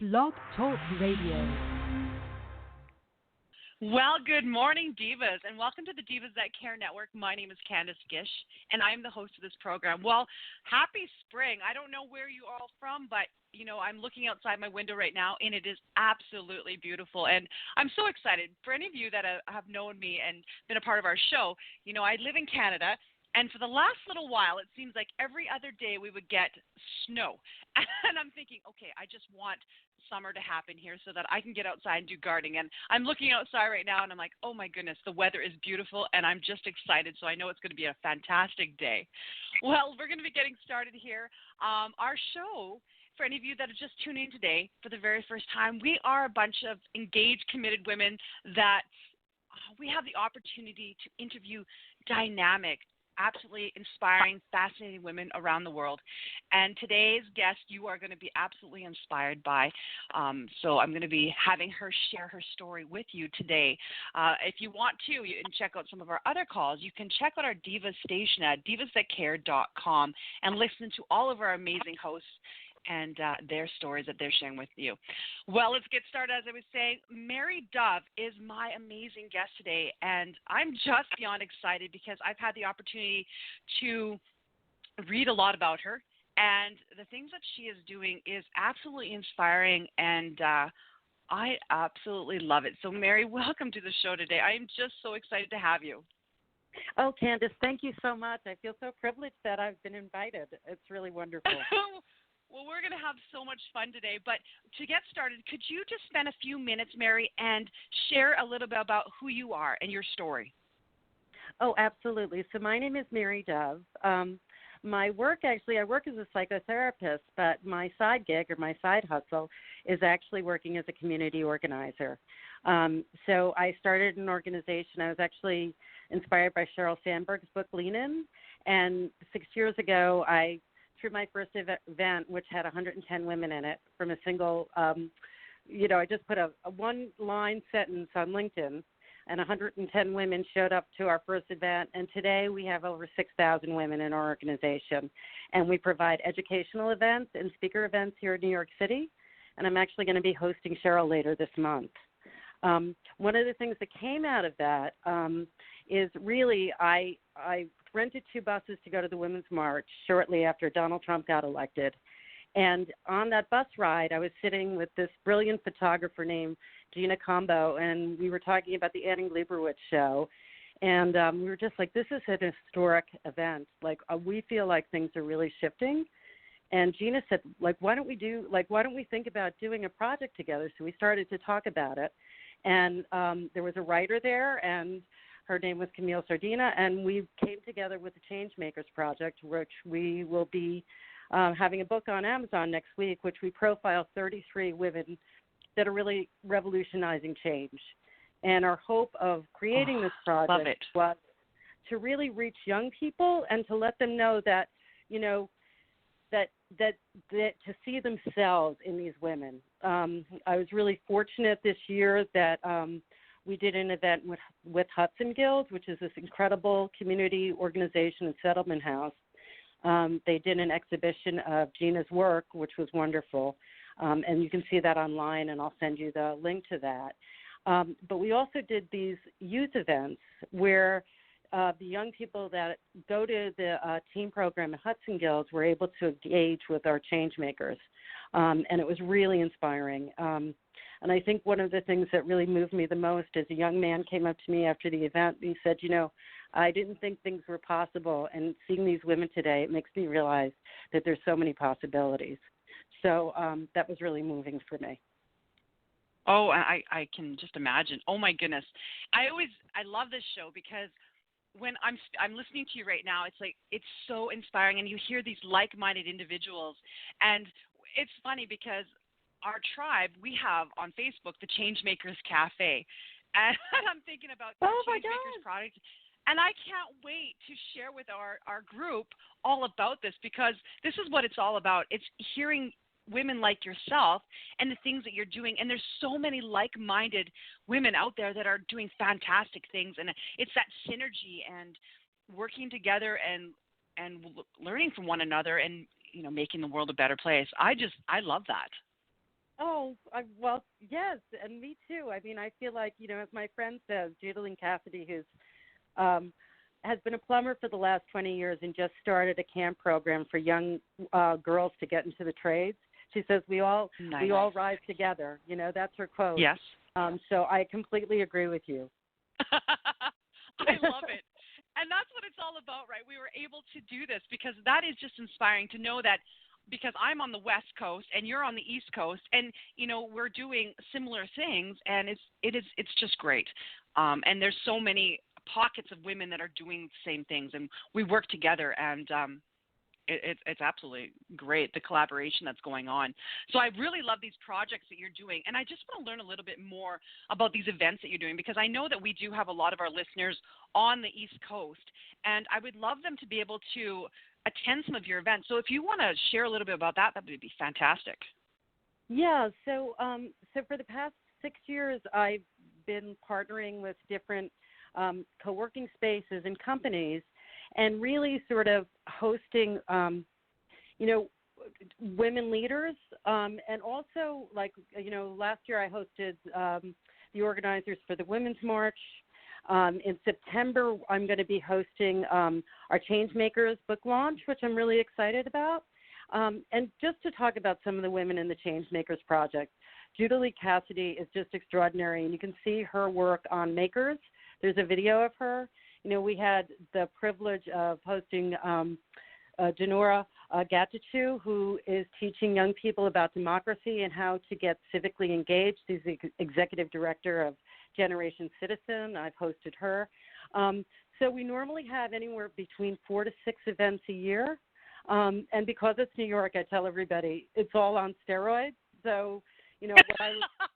Blog Talk Radio. Well, good morning, Divas, and welcome to the Divas That Care Network. My name is Candace Gish, and I am the host of this program. Well, happy spring. I don't know where you are all from, but, I'm looking outside my window right now, and it is absolutely beautiful. And I'm so excited. For any of you that have known me and been a part of our show, I live in Canada. And for the last little while, it seems like every other day we would get snow. And I'm thinking, okay, I just want summer to happen here so that I can get outside and do gardening. And I'm looking outside right now, and I'm like, oh, my goodness, the weather is beautiful, and I'm just excited. So I know it's going to be a fantastic day. Well, we're going to be getting started here. Our show, for any of you that are just tuning in today for the very first time, we are a bunch of engaged, committed women that we have the opportunity to interview dynamic, absolutely inspiring, fascinating women around the world. And today's guest, you are going to be absolutely inspired by. So I'm going to be having her share her story with you today. If you want to, you can check out some of our other calls. You can check out our Divas station at divasthatcare.com and listen to all of our amazing hosts and their stories that they're sharing with you. Well, let's get started. As I was saying, Mary Dove is my amazing guest today, and I'm just beyond excited because I've had the opportunity to read a lot about her, and the things that she is doing is absolutely inspiring, and I absolutely love it. So, Mary, welcome to the show today. I am just so excited to have you. Oh, Candace, thank you so much. I feel so privileged that I've been invited. It's really wonderful. Well, we're going to have so much fun today. But to get started, could you just spend a few minutes, Mary, and share a little bit about who you are and your story? Oh, absolutely. So my name is Mary Dove. My work, actually, I work as a psychotherapist, but my side gig or my side hustle is actually working as a community organizer. So I started an organization. I was actually inspired by Sheryl Sandberg's book, Lean In. And 6 years ago, I through my first event, which had 110 women in it from a single, I just put a one-line sentence on LinkedIn, and 110 women showed up to our first event. And today we have over 6,000 women in our organization. And we provide educational events and speaker events here in New York City. And I'm actually going to be hosting Sheryl later this month. One of the things that came out of that is really I rented 2 buses to go to the Women's March shortly after Donald Trump got elected. And on that bus ride, I was sitting with this brilliant photographer named Gina Combo, and we were talking about the Annie Leibovitz show. And we were just like, this is an historic event. Like, we feel like things are really shifting. And Gina said, why don't we think about doing a project together? So we started to talk about it. And there was a writer there, and her name was Camille Sardina, and we came together with the Changemakers Project, which we will be having a book on Amazon next week, which we profile 33 women that are really revolutionizing change. And our hope of creating this project was to really reach young people and to let them know that, that to see themselves in these women. I was really fortunate this year that we did an event with Hudson Guild, which is this incredible community organization and settlement house. They did an exhibition of Gina's work, which was wonderful. And you can see that online, and I'll send you the link to that. But we also did these youth events where the young people that go to the team program at Hudson Guilds were able to engage with our change makers. And it was really inspiring. And I think one of the things that really moved me the most is a young man came up to me after the event and he said, I didn't think things were possible. And seeing these women today, it makes me realize that there's so many possibilities. So that was really moving for me. Oh, I can just imagine. Oh, my goodness. I love this show because when I'm listening to you right now, it's like it's so inspiring, and you hear these like-minded individuals. And it's funny because our tribe, we have on Facebook the Changemakers Cafe, and I'm thinking about the Changemakers product, and I can't wait to share with our group all about this because this is what it's all about. It's hearing women like yourself and the things that you're doing, and there's so many like-minded women out there that are doing fantastic things, and it's that synergy and working together and learning from one another and making the world a better place. I love that. Well, yes, and me too. I mean, I feel like, as my friend says, Judeline Cassidy, who's has been a plumber for the last 20 years and just started a camp program for young girls to get into the trades. She says we all rise together. That's her quote. Yes. So I completely agree with you. I love it. And that's what it's all about, right? We were able to do this because that is just inspiring to know that, because I'm on the West Coast and you're on the East Coast, and we're doing similar things, and it's just great. And there's so many pockets of women that are doing the same things, and we work together, and it's absolutely great, the collaboration that's going on. So I really love these projects that you're doing, and I just want to learn a little bit more about these events that you're doing, because I know that we do have a lot of our listeners on the East Coast, and I would love them to be able to attend some of your events. So if you want to share a little bit about that would be fantastic. Yeah, so for the past 6 years, I've been partnering with different co-working spaces and companies, and really sort of hosting, women leaders, and also, last year I hosted the organizers for the Women's March. In September, I'm going to be hosting our Changemakers book launch, which I'm really excited about. And just to talk about some of the women in the Changemakers project, Judeline Cassidy is just extraordinary, and you can see her work on Makers. There's a video of her. We had the privilege of hosting Janora Gatichu, who is teaching young people about democracy and how to get civically engaged. She's the executive director of Generation Citizen. I've hosted her. So we normally have anywhere between 4 to 6 events a year. And because it's New York, I tell everybody it's all on steroids. So, what I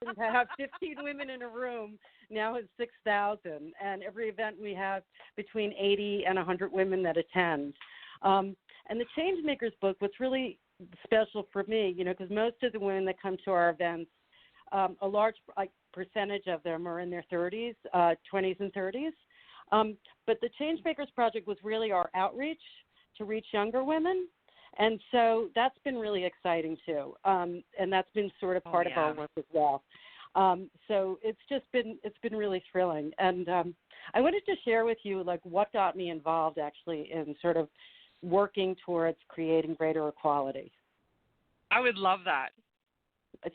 was to have 15 women in a room now is 6,000. And every event we have between 80 and 100 women that attend. And the Changemakers book, what's really special for me, because most of the women that come to our events, a large percentage of them are in their 30s, 20s and 30s. But the Changemakers Project was really our outreach to reach younger women. And so that's been really exciting too. And that's been sort of part of our work as well. So it's been really thrilling. And I wanted to share with you what got me involved actually in sort of working towards creating greater equality. I would love that.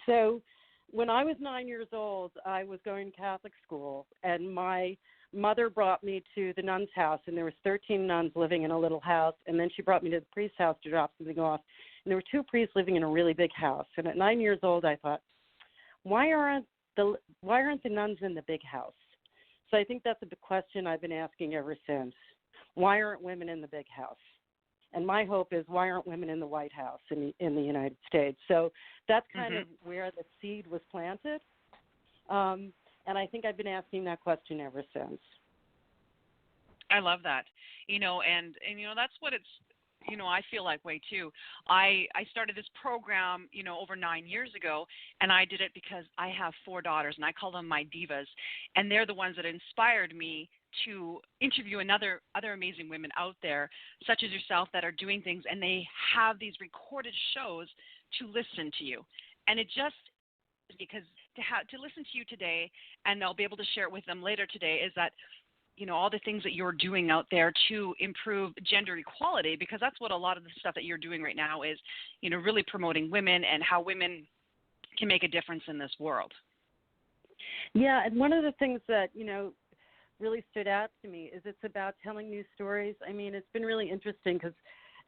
So when I was 9 years old, I was going to Catholic school, and my mother brought me to the nun's house, and there was 13 nuns living in a little house, and then she brought me to the priest's house to drop something off, and there were 2 priests living in a really big house. And at 9 years old, I thought, why aren't the nuns in the big house? So I think that's a big question I've been asking ever since. Why aren't women in the big house? And my hope is, why aren't women in the White House in the United States? So that's kind of where the seed was planted. And I think I've been asking that question ever since. I love that. And that's what it's, I feel like way too. I started this program, over 9 years ago, and I did it because I have 4 daughters, and I call them my divas, and they're the ones that inspired me to interview other amazing women out there, such as yourself, that are doing things, and they have these recorded shows to listen to you. And it just, because to listen to you today, and I'll be able to share it with them later today, is that, all the things that you're doing out there to improve gender equality, because that's what a lot of the stuff that you're doing right now is, really promoting women and how women can make a difference in this world. Yeah, and one of the things that, really stood out to me is it's about telling new stories. I mean, it's been really interesting because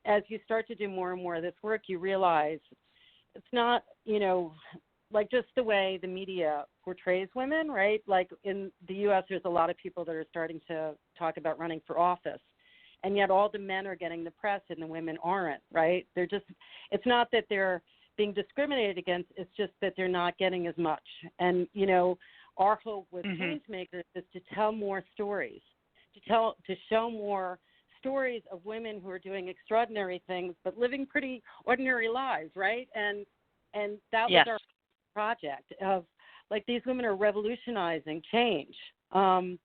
as you start to do more and more of this work, you realize it's not, just the way the media portrays women, right? Like in the U.S., there's a lot of people that are starting to talk about running for office, and yet all the men are getting the press and the women aren't, right? It's not that they're being discriminated against, it's just that they're not getting as much. And, our hope with Changemakers is to tell more stories, to show more stories of women who are doing extraordinary things but living pretty ordinary lives, right? And that was our project of these women are revolutionizing change, and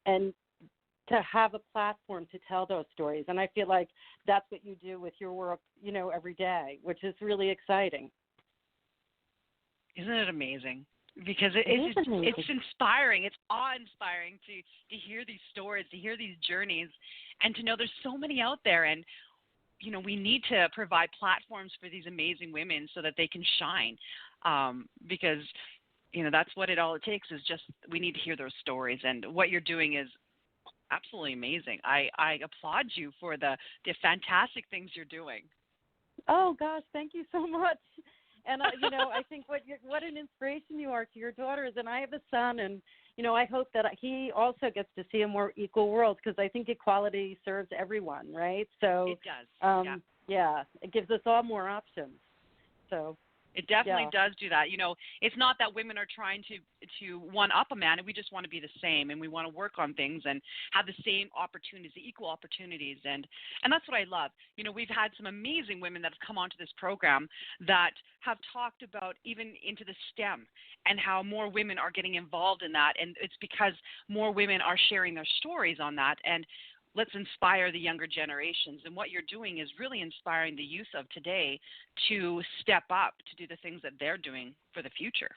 to have a platform to tell those stories. And I feel like that's what you do with your work, every day, which is really exciting. Isn't it amazing? Because It is amazing. it's inspiring. It's awe-inspiring to hear these stories, to hear these journeys, and to know there's so many out there. And we need to provide platforms for these amazing women so that they can shine. Because that's what it takes is just we need to hear those stories. And what you're doing is absolutely amazing. I applaud you for the fantastic things you're doing. Oh gosh, thank you so much. And I think what an inspiration you are to your daughters. And I have a son, and I hope that he also gets to see a more equal world, because I think equality serves everyone, right? So It does. yeah, it gives us all more options. So it definitely does do that. It's not that women are trying to one up a man, and we just want to be the same, and we want to work on things and have the same opportunities, the equal opportunities, and that's what I love. We've had some amazing women that have come onto this program that have talked about even into the STEM and how more women are getting involved in that, and it's because more women are sharing their stories on that. And let's inspire the younger generations. And what you're doing is really inspiring the youth of today to step up, to do the things that they're doing for the future.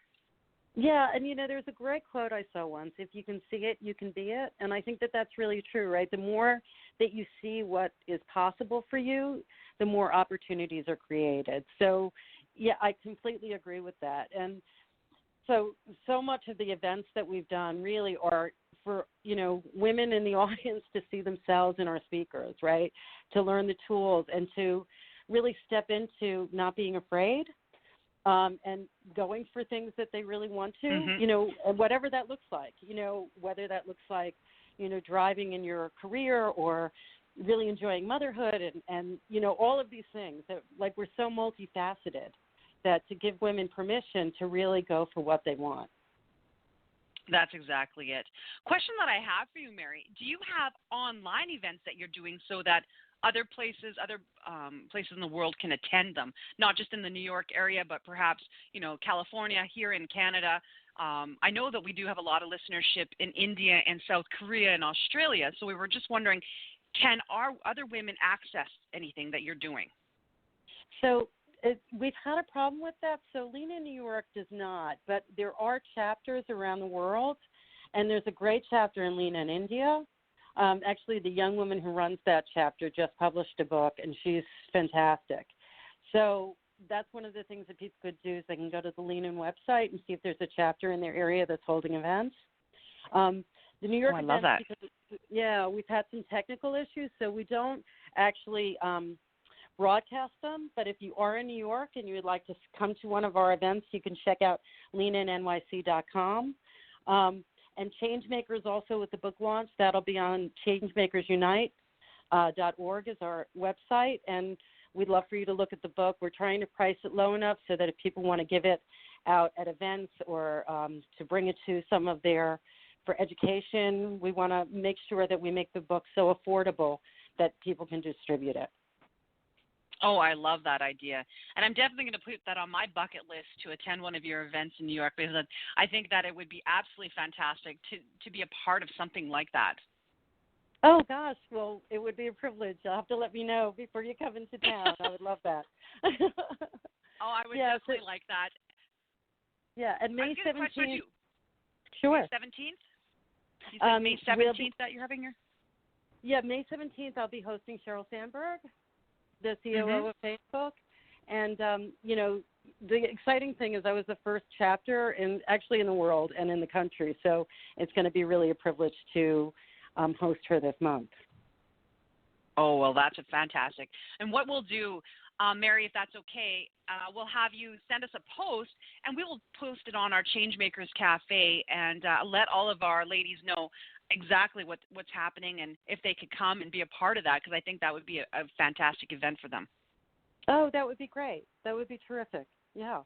Yeah, and there's a great quote I saw once: if you can see it, you can be it. And I think that that's really true, right? The more that you see what is possible for you, the more opportunities are created. So, yeah, I completely agree with that. And so much of the events that we've done really are for, women in the audience to see themselves in our speakers, right? To learn the tools and to really step into not being afraid, and going for things that they really want to, and whatever that looks like, whether that looks like, driving in your career or really enjoying motherhood and all of these things that, like, we're so multifaceted that to give women permission to really go for what they want. That's exactly it. Question that I have for you, Mary, do you have online events that you're doing so that other places in the world can attend them, not just in the New York area, but perhaps, California, here in Canada? I know that we do have a lot of listenership in India and South Korea and Australia, so we were just wondering, can our other women access anything that you're doing? So we've had a problem with that. So Lena New York does not, but there are chapters around the world, and there's a great chapter in Lena in India. Actually, the young woman who runs that chapter just published a book, and she's fantastic. So that's one of the things that people could do is they can go to the Lean-In website and see if there's a chapter in their area that's holding events. The New York I events, love that. because, we've had some technical issues, so we don't actually broadcast them. But if you are in New York and you would like to come to one of our events, you can check out leaninnyc.com. And Changemakers also with the book launch, that'll be on changemakersunite.org is our website, and we'd love for you to look at the book. We're trying to price it low enough so that if people want to give it out at events or to bring it to some of their, for education, we want to make sure that we make the book so affordable that people can distribute it. Oh, I love that idea. And I'm definitely going to put that on my bucket list to attend one of your events in New York, because I think that it would be absolutely fantastic to be a part of something like that. Oh, gosh. Well, it would be a privilege. You'll have to let me know before you come into town. I would love that. I would definitely like that. Yeah, and May 17th. Sure. May 17th? You said May 17th that you're having your? Yeah, May 17th I'll be hosting Sheryl Sandberg, the COO of Facebook. And, the exciting thing is I was the first chapter in the world and in the country. So it's going to be really a privilege to host her this month. Oh, well, that's fantastic. And what we'll do, Mary, if that's okay, we'll have you send us a post, and we will post it on our Changemakers Cafe and let all of our ladies know exactly what's happening and if they could come and be a part of that, because I think that would be a fantastic event for them. Oh, that would be great. That would be terrific. Yeah.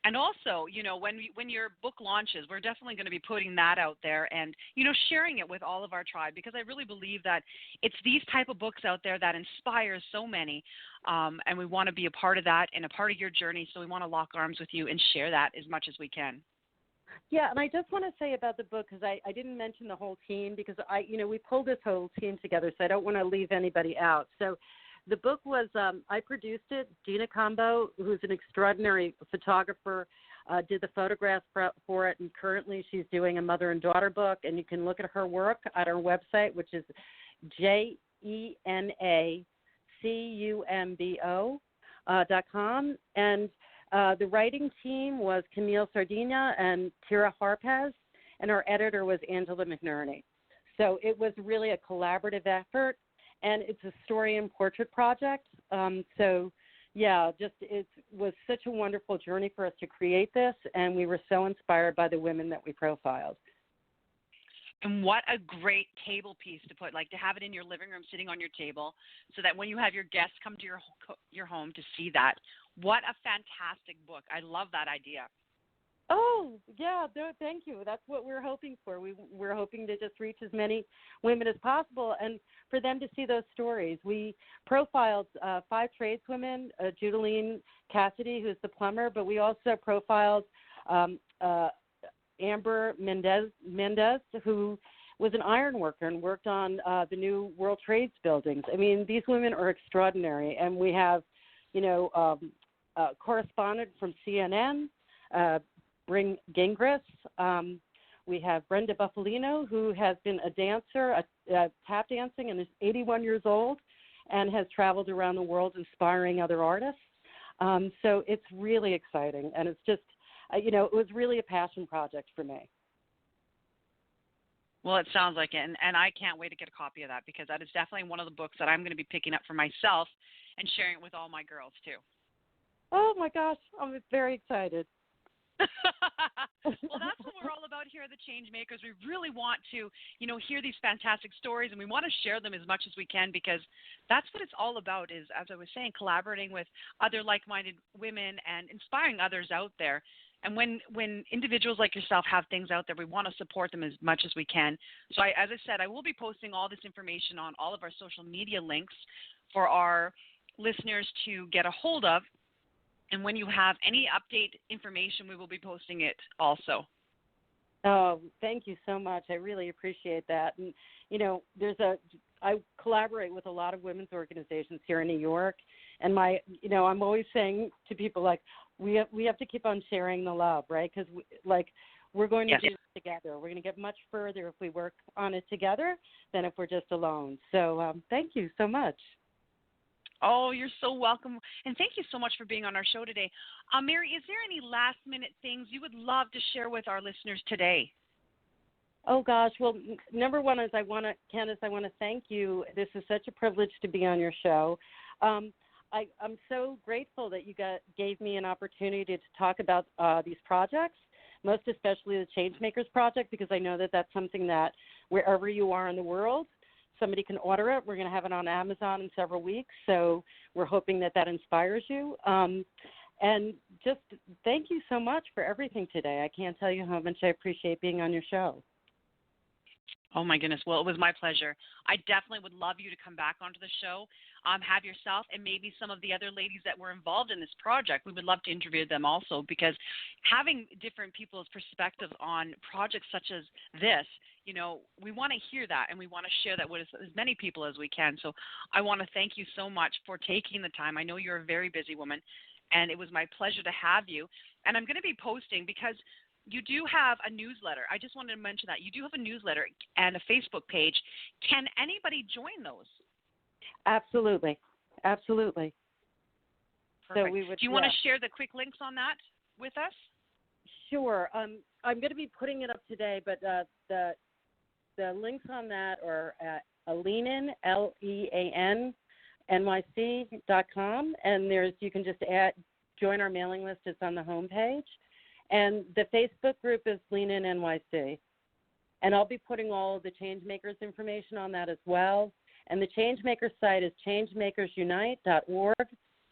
And also, when your book launches, we're definitely going to be putting that out there and, sharing it with all of our tribe, because I really believe that it's these type of books out there that inspire so many, and we want to be a part of that and a part of your journey, so we want to lock arms with you and share that as much as we can. Yeah, and I just want to say about the book, because I didn't mention the whole team, because we pulled this whole team together, so I don't want to leave anybody out. So the book was, I produced it. Gina Combo, who's an extraordinary photographer, did the photographs for it, and currently she's doing a mother and daughter book, and you can look at her work at our website, which is JENACUMBO.com. And the writing team was Camille Sardina and Tira Harpez, and our editor was Angela McNerney. So it was really a collaborative effort, and it's a story and portrait project. It was such a wonderful journey for us to create this, and we were so inspired by the women that we profiled. And what a great table piece to put, like to have it in your living room, sitting on your table, so that when you have your guests come to your home to see that. What a fantastic book. I love that idea. Oh, yeah, no, thank you. That's what we're hoping for. We're hoping to just reach as many women as possible and for them to see those stories. We profiled 5 tradeswomen, Judaline Cassidy, who's the plumber, but we also profiled Amber Mendez, who was an iron worker and worked on the new World Trade buildings. I mean, these women are extraordinary. And we have, a correspondent from CNN, Bryn Gingras. We have Brenda Buffalino, who has been a dancer, tap dancing, and is 81 years old and has traveled around the world inspiring other artists. So it's really exciting, and it's just, it was really a passion project for me. Well, it sounds like it, and I can't wait to get a copy of that, because that is definitely one of the books that I'm going to be picking up for myself and sharing it with all my girls, too. Oh, my gosh. I'm very excited. Well, that's what we're all about here at the Changemakers. We really want to, hear these fantastic stories, and we want to share them as much as we can, because that's what it's all about is, as I was saying, collaborating with other like-minded women and inspiring others out there. And when individuals like yourself have things out there, we want to support them as much as we can. So as I said, I will be posting all this information on all of our social media links for our listeners to get a hold of. And when you have any update information, we will be posting it also. Oh, thank you so much. I really appreciate that. And, I collaborate with a lot of women's organizations here in New York. And I'm always saying to people, like, we have to keep on sharing the love, right? Because, we're going to do this together. We're going to get much further if we work on it together than if we're just alone. So thank you so much. Oh, you're so welcome. And thank you so much for being on our show today. Mary, is there any last-minute things you would love to share with our listeners today? Oh, gosh. Well, number one is Candace, I want to thank you. This is such a privilege to be on your show. I'm so grateful that you gave me an opportunity to talk about these projects, most especially the Changemakers Project, because I know that that's something that wherever you are in the world, somebody can order it. We're going to have it on Amazon in several weeks, so we're hoping that inspires you. And just thank you so much for everything today. I can't tell you how much I appreciate being on your show. Oh, my goodness. Well, it was my pleasure. I definitely would love you to come back onto the show, have yourself and maybe some of the other ladies that were involved in this project. We would love to interview them also, because having different people's perspectives on projects such as this, we want to hear that, and we want to share that with as many people as we can. So I want to thank you so much for taking the time. I know you're a very busy woman, and it was my pleasure to have you. And I'm going to be posting, because you do have a newsletter. I just wanted to mention that. You do have a newsletter and a Facebook page. Can anybody join those? Absolutely. Absolutely. Perfect. So we would, do you want to share the quick links on that with us? Sure. I'm going to be putting it up today, but the links on that are at Leanin, LEAN, and you can just join our mailing list. It's on the homepage. And the Facebook group is Lean In NYC. And I'll be putting all of the Changemakers information on that as well. And the Changemakers site is changemakersunite.org.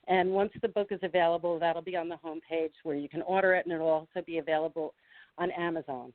And once the book is available, that'll be on the homepage where you can order it, and it'll also be available on Amazon.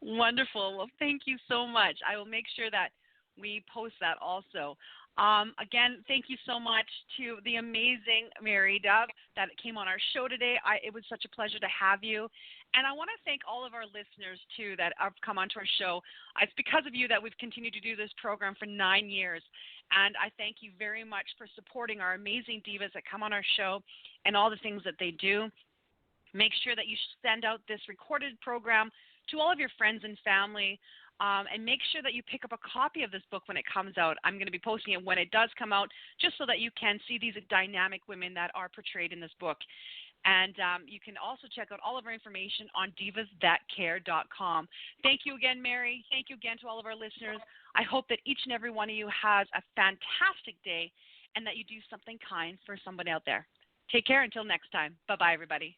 Wonderful. Well, thank you so much. I will make sure that we post that also. Again, thank you so much to the amazing Mary Dove that came on our show today. It was such a pleasure to have you. And I want to thank all of our listeners, too, that have come onto our show. It's because of you that we've continued to do this program for 9 years. And I thank you very much for supporting our amazing divas that come on our show and all the things that they do. Make sure that you send out this recorded program to all of your friends and family. And make sure that you pick up a copy of this book when it comes out. I'm going to be posting it when it does come out, just so that you can see these dynamic women that are portrayed in this book. And you can also check out all of our information on divasthatcare.com. Thank you again, Mary. Thank you again to all of our listeners. I hope that each and every one of you has a fantastic day and that you do something kind for somebody out there. Take care until next time. Bye-bye, everybody.